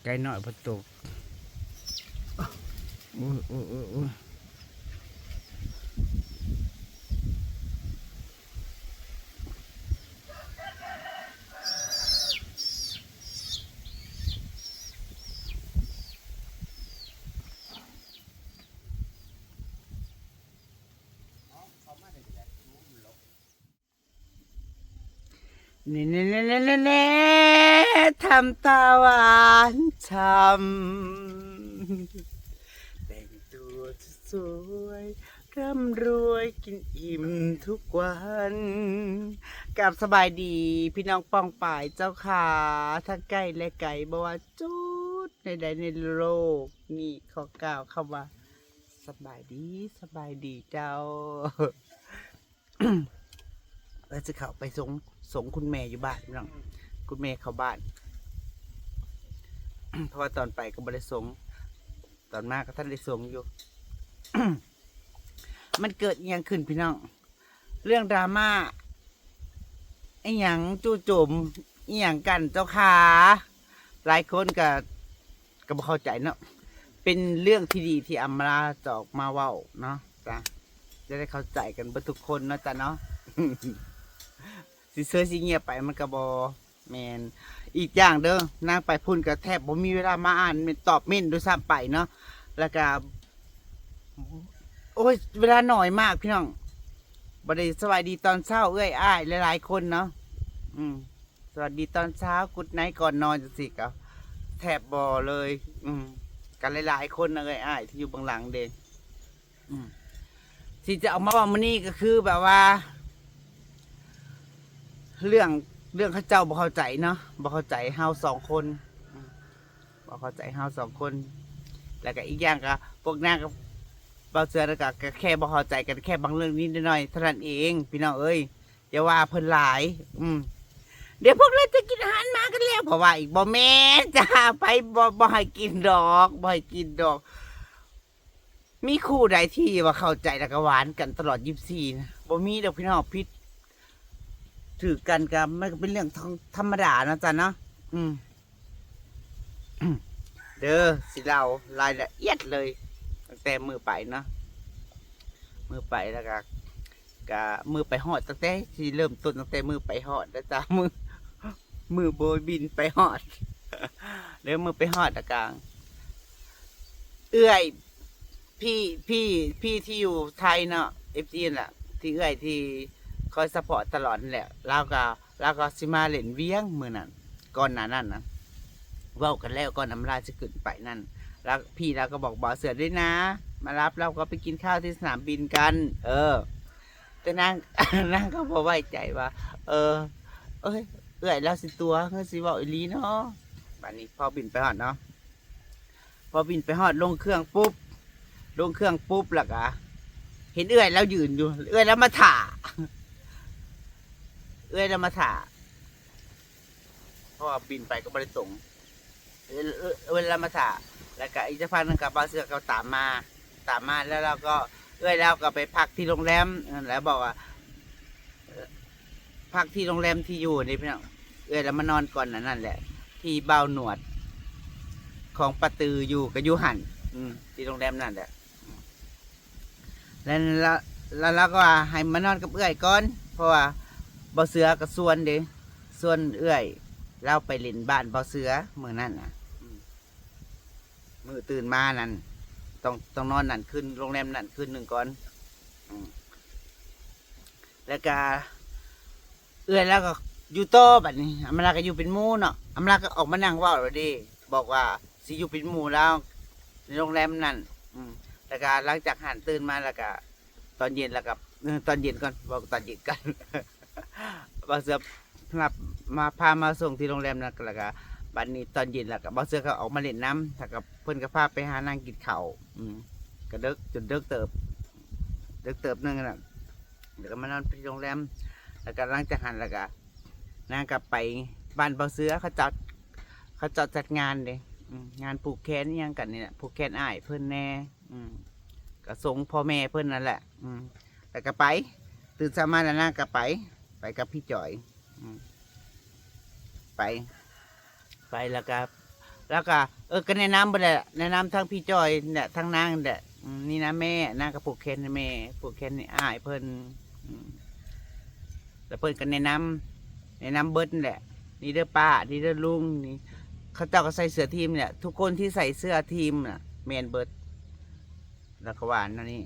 ไกลหน่อยพอตกโอ้ยโอ้ยโอ้ยโอ้ยเน่ทำตาหวานช้ำแต่งตัวสวยร่ำรวยกินอิ่มทุกวันกับสบายดีพี่น้องป้องป่ายเจ้าขาทั้งใกล้และไกลบ่ว่าจุดใดๆในโลกนี่ขอกล่าวคำว่าสบายดีเจ้า เราจะเข้าไปส่งคุณแม่อยู่บ้านพี่น้องคุณแม่เข้าบ้าน เพราะว่าตอนไปก็บริส่งตอนมาก็ท่านได้ส่งอยู่ มันเกิดอหย่างขึ้นพี่น้องเรื่องดราม่าไอ้หยังจู่โจมไอ้หยังกันเจ้าขาหลายคนก็บ่เข้าใจเนาะเป็นเรื่องที่ดีที่อำลาจอกมาเว้าเนาะจ้ะจะได้เข้าใจกันเบิดทุกคนเนาะจ้ะเนาะ สิเซอร์สิเงียบไปมันก็บอแมนอีกอย่างเด้อนางไปพุ่นก็แทบบ่มีเวลามาอ่านตอบเม่นด้วยซ้ำไปเนาะแล้วก็โอ้ยเวลาหน่อยมากพี่น้องบ่ได้สวัสดีตอนเช้าเอ้ยอ้ายหลายๆคนเนาะสวัสดีตอนเช้ากุดไนท์ก่อนนอนจังซี่ก็แทบบ่เลยกันหลายๆคนนะเอ้ยอ้ายที่อยู่เบื้องหลังเด้ที่จะเอามาว่ามื้อนี้ก็คือแบบว่าเรื่องข้าเจ้าบ่เข้าใจเนาะบ่เข้าใจเฮาสองคนบ่เข้าใจเฮาสองคนแล้วก็อีกอย่างก็พวกนางก็บ่เสือแล้วก็แค่บ่เข้าใจกันแค่บางเรื่องนิดหน่อยเท่านั้นเองพี่น้องเอ้ยอย่าว่าเพิ่นหลายเดี๋ยวพวกเราจะกินอาหารมากันแล้วเพราะว่าอีกบ่แม่นจ้าไปบ่ให้กินดอกบ่ให้กินดอก มีคู่ใดที่ว่าเข้าใจแล้วก็หวานกันตลอด24นะบ่มีดอกพี่น้องพิษถือกันกับมันก็เป็นเรื่องธรรมดานะจ๊ะเนาะเด้อสิเรารายละเอียดเลยตั้งแต่มือไปเนาะมือไปแล้วก็มือไปหอดตั้งแต่ที่เริ่มต้นตั้งแต่มือไปหอดนะจ๊ะมือโบยบินไปหอดเดี๋ยวมือไปหอดแล้วก็เอื้อยพี่ที่อยู่ไทยเนาะFGแหละที่เอื้อยที่คอยซัพพอร์ตตลอดแหละแล้วก็สิมาเล่นเวียงมือนั้นก่อนหน้านั้นนะเว้ากันแล้วก่อนน้ำลายจะขึ้นไปนั่นแล้วพี่เราก็บอกบ่อเสือด้วยนะมารับเราก็ไปกินข้าวที่สนามบินกันแต่นาง นางก็พอไว้ใจว่าเอ้ยแล้วสิตัวเฮ้ยสิบอกอีลีเนาะบัดนี้พอบินไปฮอดเนาะพอบินไปฮอดลงเครื่องปุ๊บแล้วก็เห็นแล้วยืนอยู่แล้วมาถ่าแล้วมาถ่าเพราะว่าบินไปก็ไม่ได้ตรงแล้วมาถ่าแล้วก็อีกสักพักนึงกับบาเสือก็ตามมาแล้วเราก็แล้วก็ไปพักที่โรงแรมแล้วบอกว่าพักที่โรงแรมที่อยู่นี่พี่น้องแล้วมานอนก่อนนั่นแหละที่เบ้าหนวดของปะตืออยู่กับยูหันที่โรงแรมนั่นแหละแล้วก็ให้มานอนกับก่อนเพราะว่าบ่เสือกับส่วนเราไปเล่นบ้านบ่เสือมื้อนั้นน่ะมื้อตื่นมานั่นต้องนอนนั่นขึ้นโรงแรมนั่นขึ้นหนึ่งก่อนแล้วก็แล้วก็อยู่โต๊ะบัดนี้อำลาก็อยู่เป็นหมู่เนาะอำลาก็ออกมานั่งเว้าแล้วดิบอกว่าสิอยู่เป็นหมู่แล้วในโรงแรมนั่นแล้วก็หลังจากหันตื่นมาแล้วก็ตอนเย็นแล้วกับตอนเย็นก่อนบอกตอนเย็นกัน บางเสือพามาส่งที่โรงแรมนั่นแล้วก็บัดนี้ตอนเย็นแล้วก็บางเสือก็ออกมาเล่นน้ำถ้ากับเพื่อนก็พาไปหานั่งกินข้าวก็ดึกจนดึกเติบนึงน่ะเดี๋ยวก็มานอนที่โรงแรมแล้วก็หลังจากหันแล้วก็นั่งกลับไปบ้านบางเสือเขาจัดงานเลยงานผูกแขนยังกันนี่แหละผูกแขนอ้ายเพื่อนแน่ก็ส่งพ่อแม่เพื่อนนั่นแหละแต่ก็ไปตื่นเช้ามาแล้วนะก็ไปกับพี่จ่อยไปแล้วก็ แล้วก็ก็แนะนำไปแหละแนะนำทั้งพี่จอยเนี่ยทั้งนางเนี่ยนี่นะแม่นางกับผูกแขนให้แม่ผูกแขนนี่อ้ายเพิ่นอืมแล้วเพิ่นก็แนะนำเบิดนั่นแหละนี่เด้อป้านี่เด้อลุงนี่เขาเจ้าก็ใส่เสื้อทีมเนี่ยทุกคนที่ใส่เสื้อทีมน่ะแมนเบิดแล้วก็หวานนั่นนี่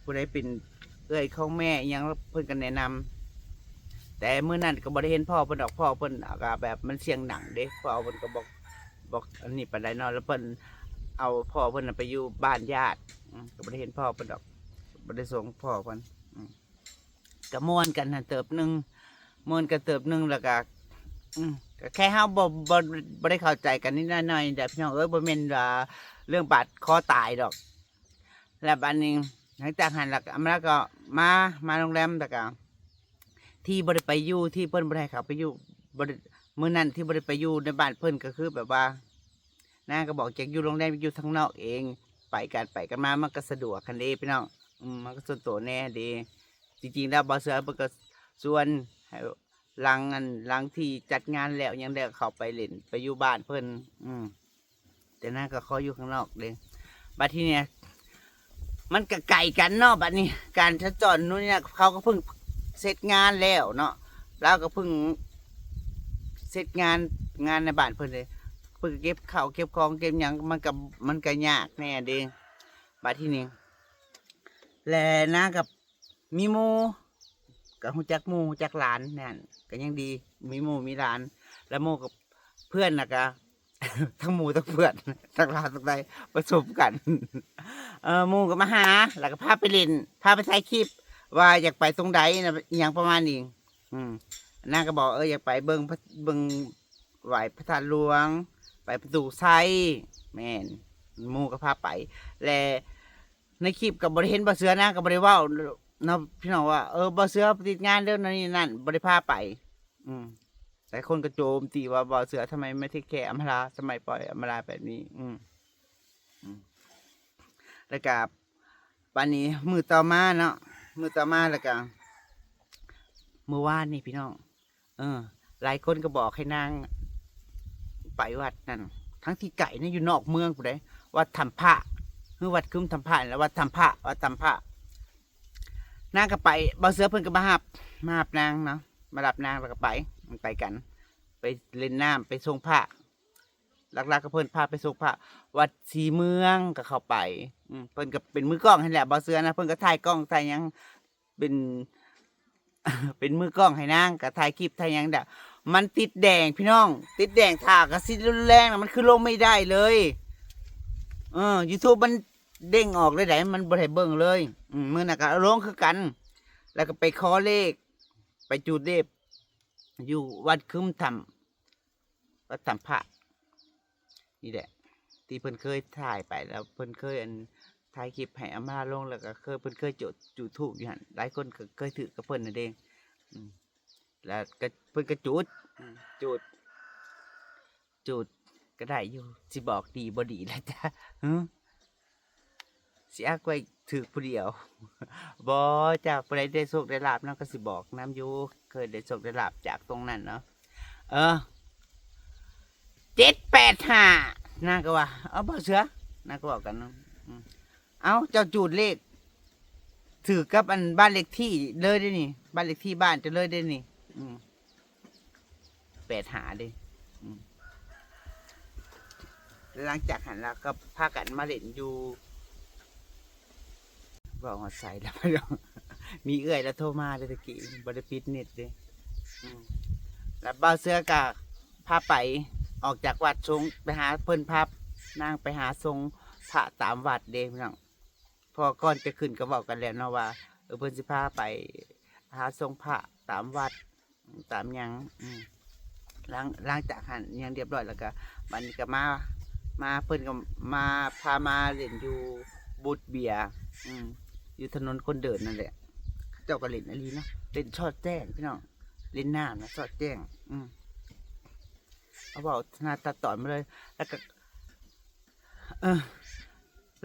ผู้ใดเป็นเอ้ยของแม่อิหยังเพิ่นก็แนะนำแต่มื้อนั้นก็บ่ได้เห็นพ่อเพิ่นดอกพ่อเพิ่นก็แบบมันเสียงดังเด้พ่อเพิ่นก็บอกอันนี้ปานใดเนาะแล้วเพิ่นเอาพ่อเพิ่นน่ะไปอยู่บ้านญาติก็บ่ได้เห็นพ่อเพิ่นดอกบ่ได้ส่งพ่อเพิ่นก็ม่วนกันหั่นเติบหนึงม่วนกันเติบหนึงแล้วก็ก็แค่เฮาบ่ได้เข้าใจกันนิดหน่อยๆแต่พี่น้องบ่แม่นว่าเรื่องบาดคอตายดอก แล้วบัดนี้หลังจากหันแล้วก็มาโรงแรมแล้วก็ที่บ่ได้ไปอยู่ที่เพิ่นบ่ได้เข้าไปอยู่บ่ได้มื้อนั้นที่บ่ได้ไปอยู่ในบ้านเพิ่นก็คือแบบว่านางก็บอกจากอยู่โรงแรมอยู่ทางนอกเองไปกันมามันก็สะดวกคันเด้พี่น้องมันก็ส่วนตัวแน่เด้จริงๆแล้วบ่เสือเพิ่นก็ชวนให้หลังที่จัดงานแล้วยังได้เข้าไปเล่นไปอยู่บ้านเพิ่นแต่นางก็ขออยู่ข้างนอกเด้บัดทีเนี้ยมันก็ไก่กันเนาะบัดนี้การชัดจรนู่นนี่เขาก็เพิ่งเสร็จงานแล้วเนาะแล้วก็เพิ่งเสร็จงานในบ้านเพิ่นเลยเพิ่งเก็บข้าวเก็บของเก็บหยังมันก็ยากแน่เด้บัดที่นี้และนะกับมีหมู่กับฮู้จักหมู่ฮู้จักหลานนั่นก็ยังดีมีหมู่มีหลานแล้วหมู่กับเพื่อนน่ะก็ ทั้งหมู่ทั้งเพื่อนทั้งหลานทั้งใดผสมกันหมู่ก็มาหาแล้วก็พาไปเล่นพาไปถ่ายคลิปว่าอยากไปตรงใดนะอย่างประมาณนี้นางก็บอกอยากไปเบิ่งไหวพระธาตุหลวงไปประตูไซแม่นหมู่ก็พาไปและในคลิปกับบริเห็นบ่เสือนะกับบริว่าเนาะพี่น้องว่าบ่เสือติดงานเรื่องนั้นนี่นั่นบริพาไปแต่คนก็โจมตีว่าบ่เสือทำไมไม่เทคแคร์อำมาลาทำไมปล่อยอำมาลาแบบนี้แล้วก็ปานนี้มือต่อมาเนาะมือต่อมาแล้วก็เมื่อวานนี่พี่น้องหลายคนก็บอกให้นางไปวัดนั่นทั้งที่ไก่นี่อยู่นอกเมืองกูได้วัดทำพระคือวัดคุ้มทำพระแล้ววัดทำพระนางก็ไปบ่เสือเพิ่นก็มาหับนางเนาะมารับนางแล้วก็ไปกันไปเล่นน้ำไปส่งพระหลักๆก็เพิ่นพาไปส่งพระวัดสีเมืองก็เข้าไปเพิ่นก็เป็นมือกล้องให้แหละบ่เสือนะเพิ่นก็ถ่ายกล้องถ่ายยังเป็น เป็นมือกล้องให้นางก็ถ่ายคลิปถ่ายยังเด้อมันติดแดงพี่น้องติดแดงถ่าก็สิรุนแรงนะมันคือลงไม่ได้เลยYouTube มันเด้งออกเลยไหนมันบ่ได้เบิ่งเลยมื้อน่ะก็ลงคือกันแล้วก็ไปขอเลขไปจุดเลขอยู่วัดคึมธรรมวัดธรรมพระนี่แหละที่เพิ่นเคยถ่ายไปแล้วเพิ่นเคยถ่ายคลิปให้อาม่าลงแล้วก็เพิ่นเคยจุดธูปอยู่หั่นหลายคนก็เคยถือกับเพิ่นนั่นเองแล้วก็เพิ่นก็จุดก็ได้อยู่สิบอกดีบ่ดีแล้วจ้ะสิอักไว้ถือผู้เดียวบ่จ้ะผู้ใดได้โชคได้ลาภเนาะก็สิบอกน้ำอยู่เคยได้โชคได้ลาภจากตรงนั้นเนาะ785น่าก็ว่าบ่เสือน่าก็บอกกันเนาะเจ้าจูดเลขถือกับอันบ้านเลขที่เลยได้นี่บ้านเลขที่บ้านจะเลยได้นี่85ดิหลังจากหันแล้วก็พากันมาเล่นอยู่บอกว่าใส่แล้วมีเอื้อยแล้วโทรมาเลยตะกี้บริปิดเน็ตเลยแล้วบ่าวเสือกะพาไปออกจากวัดชงไปหาเพิ่นพับนางไปหาทรงพระตามวัดเด้พี่น้องพอก่อนจะขึ้นก็บอกกันแล้วเนาะว่าเพิ่นสิพาไปหาทรงพระตามวัดตามยังหลังจากหันยังเรียบร้อยแล้วก็บัดนี้ก็มาเพิ่นก็มาพามาเล่นอยู่บูธเบียร์อยู่ถนนคนเดินนั่นแหละเจ้าก็เล่นอะไรเนาะเล่นชอดแจ้งพี่น้องเล่นน้ำนะชอดแจ้งเขาบอกหน้าตัดต่อมาเลยแล้วก็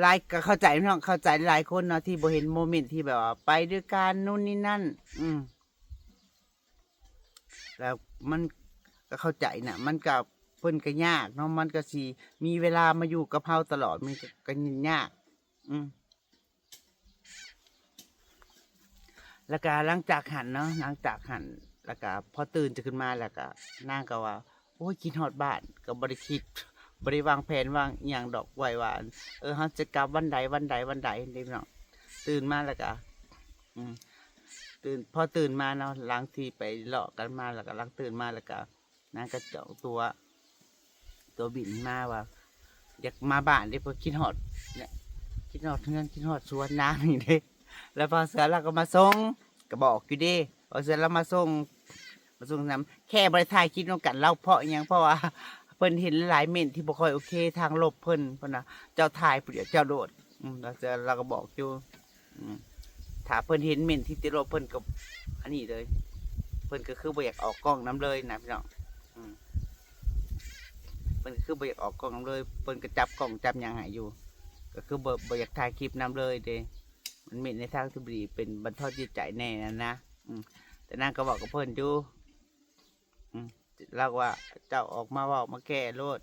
หลายก็เข้าใจพี่น้องเข้าใจหลายคนเนาะที่บ่เห็นโมเมนต์ที่แบบว่าไปด้วยกันนู่นนี่นั่นแล้วมันก็เข้าใจนะมันกับ เพิ่นก็ยากเนาะมันก็สิมีเวลามาอยู่กับเฮาตลอดมันก็ยากอืมแล้วก็หลังจากหันเนาะหลังจากหันแล้วก็พอตื่นจะขึ้นมาแล้วก็นางก็ว่าโอ้ยคิดฮอดบ้านก็บ่ได้คิดบ่ได้วางแผนวางอหย่างดอกไว้ว่าเฮาจะกลับวันใดนี่พี่น้องตื่นมาแล้วก็อืมพอตื่นมาเนาะหลังที่ไปเลาะกันมาแล้วก็หลังตื่นมาแล้วก็นางก็จองตัวบินมาว่าอยากมาบ้านเด้เพื่อคิดฮอดเนี่ยคิดฮอดเงินคิดฮอดสวนนางนี่เด้แล้วพอเสร็จแล้วก็มาส่งก็บอกอยู่เด้พอเสร็จแล้วมาส่งน้ำแค่บริถ่ายคลิปน้องกันเล่าเพราะยังเพราะว่าเพิ่นเห็นหลายเม่นที่บ่ค่อยโอเคทางลบเพิ่นน่ะเจ้าถ่ายผู้เดียวเจ้าโดดเราก็บอกอยู่ถ้าเพิ่นเห็นเม่นที่ติดลบเพิ่นก็อันนี้เลยเพิ่นก็คือบ่อยากออกกล้องน้ำเลยนะพี่น้องเพิ่นก็คือบ่อยากออกกล้องน้ำเลยเพิ่นก็จับกล้องจับหยังหายอยู่ก็คือบ่อยากถ่ายคลิปน้ำเลยเด้มันเม่นในทางที่บ่ดีเป็นบรรทอนจิตใจแน่นะแต่นางก็บอกกับเพิ่นอยู่เล่าว่าเจ้าออกมาว่ามาแก้โลด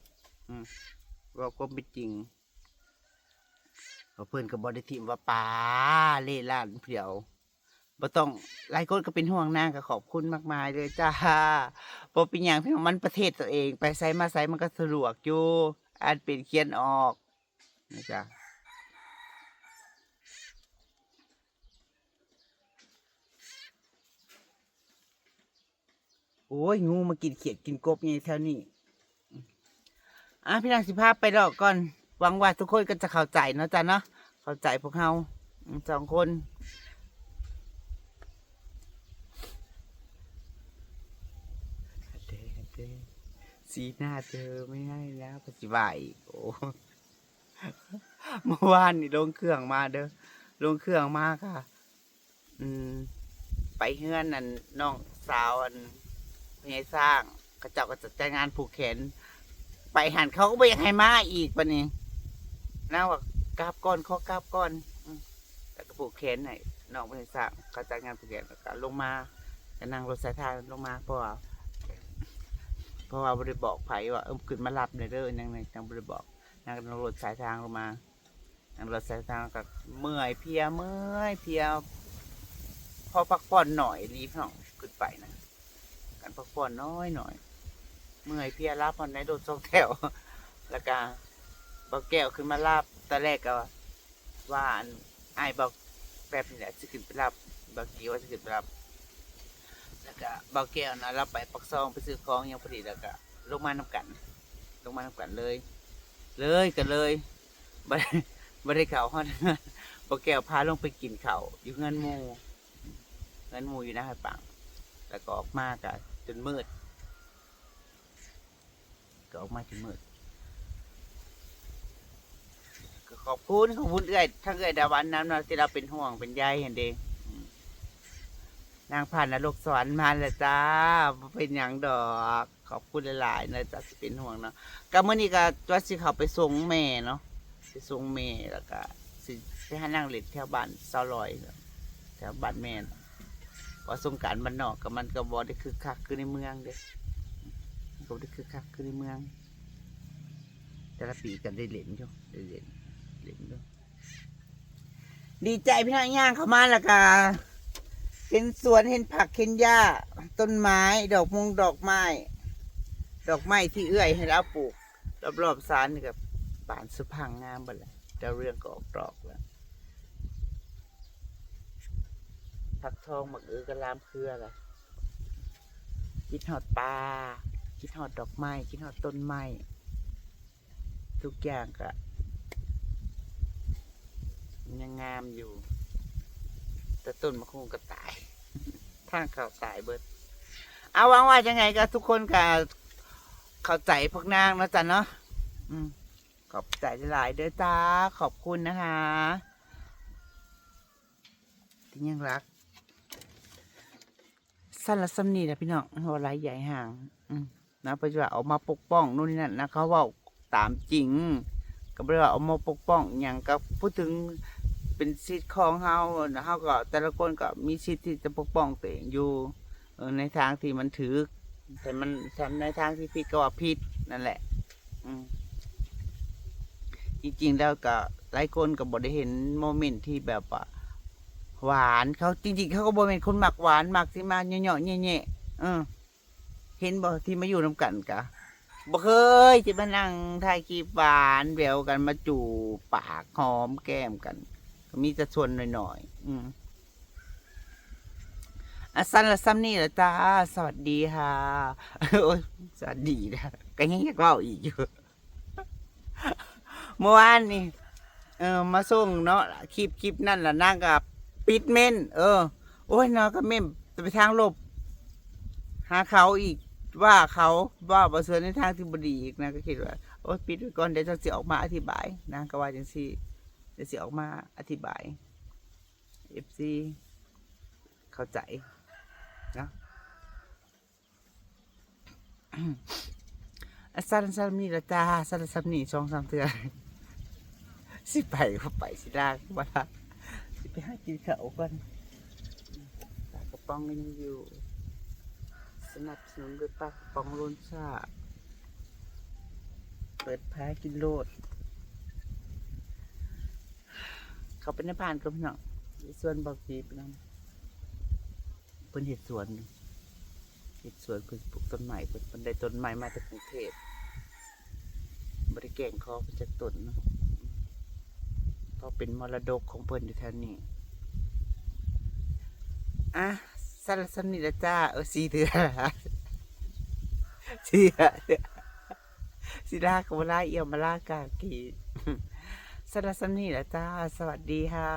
ว่าก็เป็นจริงเพื่อนกับบอดี้ทีมว่าป้าเล่ล่านเผียวบ่ต้องหลายคนก็เป็นห่วงนางก็ขอบคุณมากมายเลยจ้าบ่เป็นอย่างพี่น้องมันประเทศตัวเองไปไซมาไซมันก็สะดวกอยู่อ่านเป็นเขียนออกนะจ๊ะโอ้ยงูมากินเขียดกินกบไงแถวนี้พี่นางสิภาพไปดอกก่อนหวังว่าทุกคนก็จะเข้าใจเนาะจ๊ะเนาะเข้าใจพวกเรา2 คนสีหน้าเธอไม่ให้แล้วปฏิบัติโอ้เมื่อวานนี่ลงเครื่องมาเด้อลงเครื่องมาค่ะไปเฮือนนั่นน้องสาวพญายสร้างเขาเจ้าก็จะจัดงานผูกแขนไปหันเขาก็ไม่อยากให้มาอีกปะนี่น่าว่ากราบก้อนข้อกราบก้อนแล้วก็ผูกแขนให้น้องพญายสร้างเขาจัดงานผูกแขนแล้วก็ลงมาจะนั่งรถสายทางลงมาเพราะว่าบริบอกไผว่าขึ้นมารับในเรื่องยังไงจังบริบอกนั่งรถสายทางลงมานั่งรถสายทางก็เมื่อยเพียพอพักผ่อนหน่อยรีบหน่อยขึ้นไปนะการพักผ่อนน้อยเมื่อยเพียรับผ่อนในรถ2 แถวแล้วก็บอกแก้วขึ้นมารับตอนแรกก็ว่าไอ้บอกแบบนี้แหละจะขึ้นไปรับบอกกี้ว่าจะขึ้นไปรับแล้วก็เบาแก้วนะเราไปปักซองไปซื้อของยังพอดีแล้วก็ลงมานำกันเลยกันเลยบ่ได้ข่าวฮอดเบาแก้วพาลงไปกินข้าวอยู่เงินหมู่อยู่นะให้ปังแล้วก็ออกมาก็จนมืดก็ขอบคุณเอื้อยทั้งเอื้อยดาวันนั้นที่เราเป็นห่วงเป็นใยเห็นเด้นางผ่านนรกสวรรค์มาแล้วจ้าเป็นอย่างดอกขอบคุณหลายๆนะจ้าสิเป็นห่วงเนาะก็เมื่อนี้ก็ว่าสิเขาไปส่งแม่เนาะไปส่งแม่แล้วก็สิไปหานั่งเล่นแถวบ้าน200แถวบ้านแม่ว่าสงกรานต์บ้านนอกกับมันก็บ่ได้คึกคักคือในเมืองเด้ก็บ่ได้คึกคักคือในเมืองแต่ละปีกันได้เล่นอยู่ได้เล่นด้วยดีใจพี่น้องย่างเข้ามาแล้วก็เห็นสวนเห็นผักเห็นหญ้าต้นไม้ดอกไม้ที่เอื้อยให้เราปลูกรอบๆศาลนี่กับป่านสุพังงามหมดเลยดาวเรืองก็ออกดอกแล้วผักทองหมักกระลามเครือล่ะคิดฮอดปลาคิดฮอดดอกไม้คิดฮอดต้นไม้ทุกอย่างก็ยังงามอยู่แต่ต้นมะม่วงก็ตายทางเขาตายเบิดเอาหวังว่ายังไงก็ทุกคนก็เข้าใจพวกนางนะจ๊ะเนาะขอบใจหลายเด้อจ้าขอบคุณนะคะที่ยังรักสั้นละซ้ำนี่แหละพี่น้องหัวไหลใหญ่ห่างนะปัจจุบันออกมาปกป้องนู่นนี่นั่นนะเขาว่าตามจริงก็ไม่ได้ว่าออกมาปกป้องอย่างกับพูดถึงเป็นสิทธิ์ของเฮาก็แต่ละคนก็มีสิทธิ์ที่จะปกป้องตัวเองอยู่ในทางที่มันถือแต่มันทำในทางที่ผิดก็ว่าผิด นั่นแหละ อืมจริงๆแล้วก็หลายคนก็บ่ได้เห็นโมเมนต์ที่แบบว่าหวานเขาจริงๆเขาก็บ่เป็นคนมักหวานมักสิมาเหยาะๆแย่ๆเห็นบ่ที่มาอยู่นำกันกะบ่เคยจะมานั่งถ่ายคลิปหวานแหววกันมาจูบปากหอมแก้มกันก็มีแต่ส่วนหน่อยๆสั้นละซ้ำนี่ละจ้าสวัสดีค่ะโอ้ยสวัสดีนะก็ยังอยากเว้าอีกอยู่ เมื่อวานนี่มาส่งเนาะคลิปนั่นล่ะนางกับปิดเม่นโอ้ยเนาะก็เม่นจะไปทางลบหาเขาอีกว่าเขาว่าบ่เสือในทางที่บ่ดีอีกนะก็คิดว่าโอ้ยปิดไว้ก่อนเดี๋ยวจะสิออกมาอธิบายนางก็ว่าจังซี่เดี๋ยวสิออกมาอธิบาย FC เข้าใจเนาะสั้นๆนี่ละจ้าสั้นๆนี่2-3เทื่อ สิไปก็ไปสิลากมาละสิไปหากินข้าวก่อนปลากระป๋องก็ยังอยู่สนับสนุนด้วยปลากระป๋องล้นซ่าเปิดแพ้กินโลดเขาเป็นในบ้านก็พี่น้องส่วนบอกดีพี่น้องเพิ่นเห็ดสวนเพิ่นปลูกต้นไม้เพิ่นได้ต้นไม้มาจากกรุงเทพบริแกงคอมาจากต้นเนาะเพราะเป็นมรดกของเพิ่นอยู่แถวนี้สารสนิทจ้า4 เดือน4 เดือนสิลากมาลาเอี่ยมมาลากากีสารสนิทจ้าสวัสดีค่ะ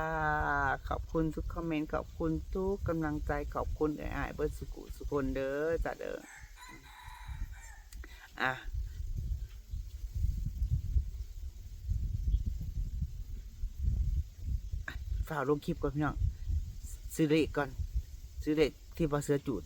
ขอบคุณทุกคอมเมนต์ขอบคุณทุกกำลังใจขอบคุณไอ้เบิร์ดสุคนเด้อจ้าเด้อฝ่าลงคลิปก่อนพี่น้องซื้อเลขก่อนซื้อเลขที่บ่เสือจูด